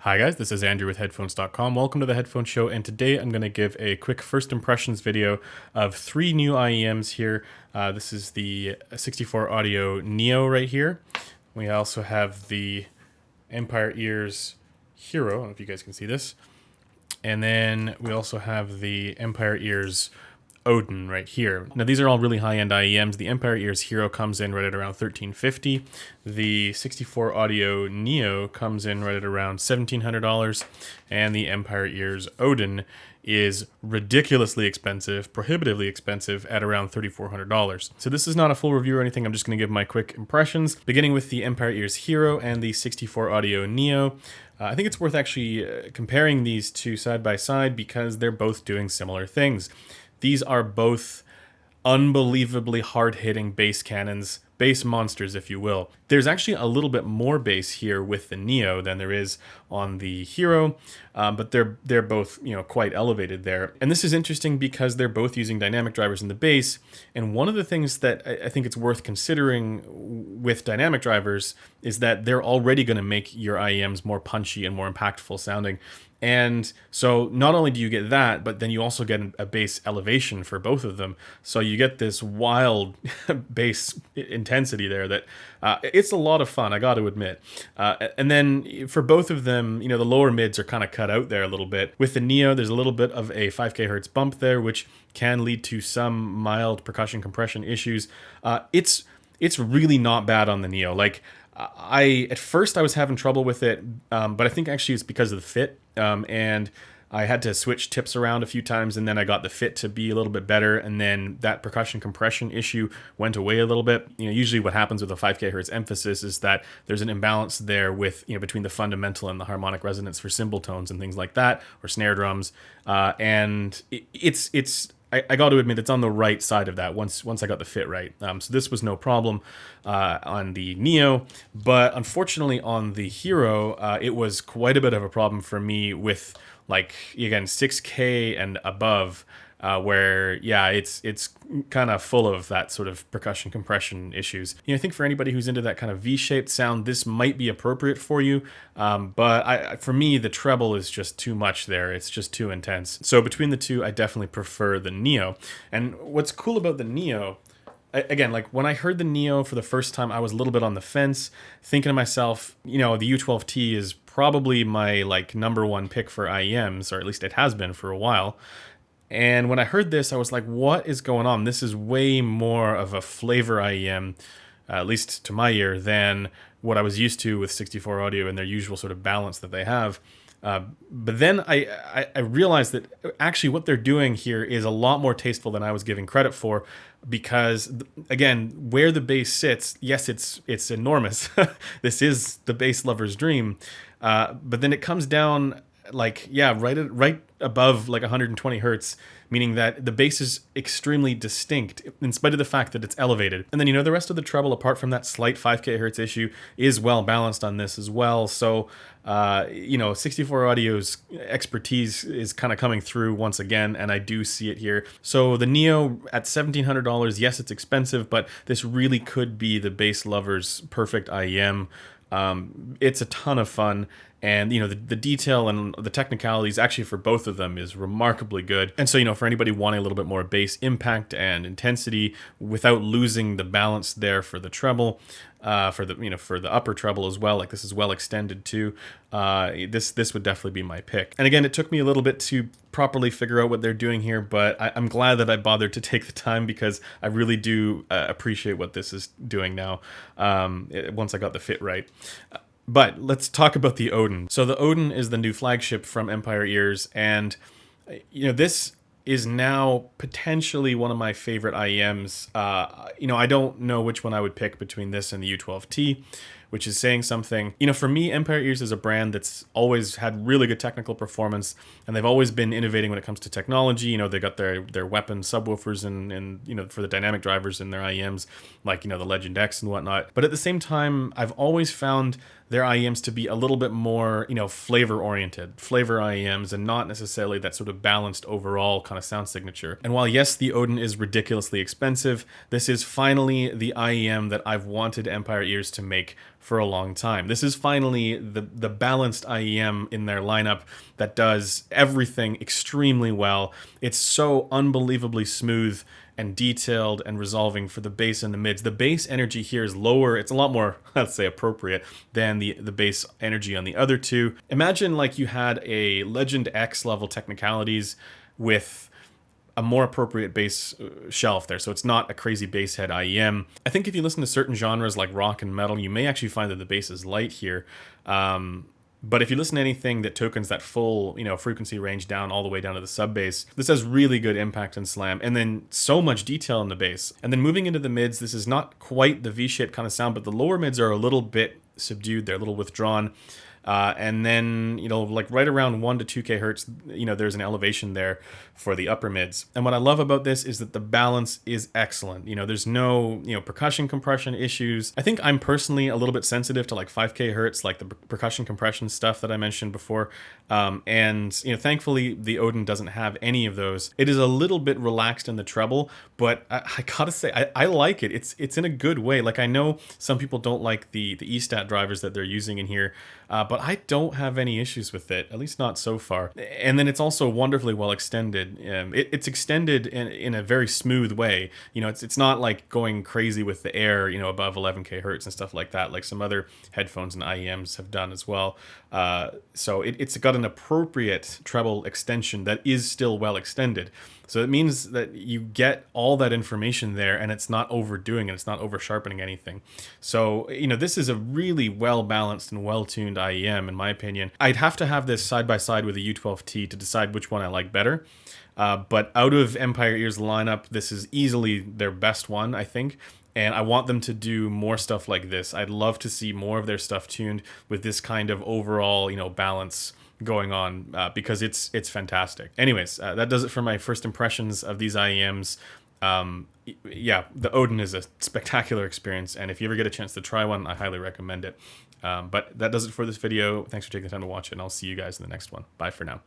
Hi guys, this is Andrew with Headphones.com. Welcome to the Headphone Show, and today I'm going to give a quick first impressions video of 3 new IEMs here. This is the 64 Audio Neo right here. We also have the Empire Ears Hero. I don't know if you guys can see this. And then we also have the Empire Ears Odin right here. Now these are all really high-end IEMs. The Empire Ears Hero comes in right at around $1,350. The 64 Audio Neo comes in right at around $1,700, and the Empire Ears Odin is ridiculously expensive, prohibitively expensive at around $3,400. So this is not a full review or anything. I'm just going to give my quick impressions, beginning with the Empire Ears Hero and the 64 Audio Neo. I think it's worth actually comparing these two side by side because they're both doing similar things. These are both unbelievably hard-hitting bass cannons, bass monsters, if you will. There's actually a little bit more bass here with the Neo than there is on the Hero, but they're both quite elevated there. And this is interesting because they're both using dynamic drivers in the bass. And one of the things that I think it's worth considering with dynamic drivers is that they're already going to make your IEMs more punchy and more impactful sounding. And so not only do you get that, but then you also get a bass elevation for both of them. So you get this wild bass intensity there that it's a lot of fun, I got to admit. And then for both of them, the lower mids are kind of cut out there a little bit. With the Neo, there's a little bit of a 5K hertz bump there, which can lead to some mild percussion compression issues. It's really not bad on the Neo. At first I was having trouble with it, but I think actually it's because of the fit, and I had to switch tips around a few times, and then I got the fit to be a little bit better, and then that percussion compression issue went away a little bit. Usually what happens with a 5K hertz emphasis is that there's an imbalance there with between the fundamental and the harmonic resonance for cymbal tones and things like that, or snare drums, and I got to admit it's on the right side of that once I got the fit right. So this was no problem on the Neo, but unfortunately on the Hero, it was quite a bit of a problem for me with, again, 6K and above, where it's kind of full of that sort of percussion compression issues. I think for anybody who's into that kind of V-shaped sound, this might be appropriate for you, but for me the treble is just too much there. It's just too intense. So between the two, I definitely prefer the Neo. And what's cool about the Neo, again, when I heard the Neo for the first time, I was a little bit on the fence, thinking to myself, the U12T is probably my number one pick for IEMs, or at least it has been for a while. And when I heard this, I was like, what is going on? This is way more of a flavor IEM, at least to my ear, than what I was used to with 64 Audio and their usual sort of balance that they have. But then I realized that actually what they're doing here is a lot more tasteful than I was giving credit for, because, again, where the bass sits, yes, it's enormous. This is the bass lover's dream. But then it comes down right above 120 hertz, meaning that the bass is extremely distinct in spite of the fact that it's elevated. And then the rest of the treble, apart from that slight 5K hertz issue, is well balanced on this as well. So 64 Audio's expertise is kind of coming through once again, and I do see it here. So the Neo at $1,700, yes, it's expensive, but this really could be the bass lover's perfect IEM. It's a ton of fun, and the detail and the technicalities actually for both of them is remarkably good. And so for anybody wanting a little bit more bass impact and intensity without losing the balance there for the treble, for the upper treble as well, this is well extended too, this would definitely be my pick. And again, it took me a little bit to properly figure out what they're doing here, but I'm glad that I bothered to take the time, because I really do appreciate what this is doing now, once I got the fit right. But let's talk about the Odin. So the Odin is the new flagship from Empire Ears, and this is now potentially one of my favorite IEMs. I don't know which one I would pick between this and the U12T, which is saying something. For me, Empire Ears is a brand that's always had really good technical performance, and they've always been innovating when it comes to technology. They got their weapon subwoofers and for the dynamic drivers in their IEMs, the Legend X and whatnot. But at the same time, I've always found their IEMs to be a little bit more, you know, flavor oriented, flavor IEMs, and not necessarily that sort of balanced overall kind of sound signature. And while yes, the Odin is ridiculously expensive, this is finally the IEM that I've wanted Empire Ears to make for a long time. This is finally the balanced IEM in their lineup that does everything extremely well. It's so unbelievably smooth and detailed and resolving for the bass and the mids. The bass energy here is lower. It's a lot more, let's say, appropriate than the bass energy on the other two. Imagine like you had a Legend X level technicalities with a more appropriate bass shelf there. So it's not a crazy bass head IEM. I think if you listen to certain genres like rock and metal, you may actually find that the bass is light here. But if you listen to anything that tokens that full, you know, frequency range down all the way down to the sub bass, this has really good impact and slam, and then so much detail in the bass. And then moving into the mids, this is not quite the V-shaped kind of sound, but the lower mids are a little bit subdued. They're a little withdrawn. And then, you know, like right around 1 to 2K hertz, you know, there's an elevation there for the upper mids. And what I love about this is that the balance is excellent. You know, there's no, you know, percussion compression issues. I think I'm personally a little bit sensitive to like 5K hertz, like the percussion compression stuff that I mentioned before. And, you know, thankfully the Odin doesn't have any of those. It is a little bit relaxed in the treble, but I gotta say, I like it. It's in a good way. Like, I know some people don't like the E-stat drivers that they're using in here, but I don't have any issues with it, at least not so far. And then it's also wonderfully well extended. It's extended in a very smooth way. You know, it's not like going crazy with the air, you know, above 11K hertz and stuff like that, like some other headphones and IEMs have done as well. So it's got an appropriate treble extension that is still well extended. So it means that you get all that information there, and it's not overdoing it. It's not over sharpening anything. So, you know, this is a really well balanced and well tuned IEM, in my opinion. I'd have to have this side by side with a U12T to decide which one I like better. But out of Empire Ears lineup, this is easily their best one, I think. And I want them to do more stuff like this. I'd love to see more of their stuff tuned with this kind of overall, you know, balance going on, because it's fantastic. Anyways, that does it for my first impressions of these IEMs. Yeah, the Odin is a spectacular experience, and if you ever get a chance to try one, I highly recommend it. But that does it for this video. Thanks for taking the time to watch it, and I'll see you guys in the next one. Bye for now.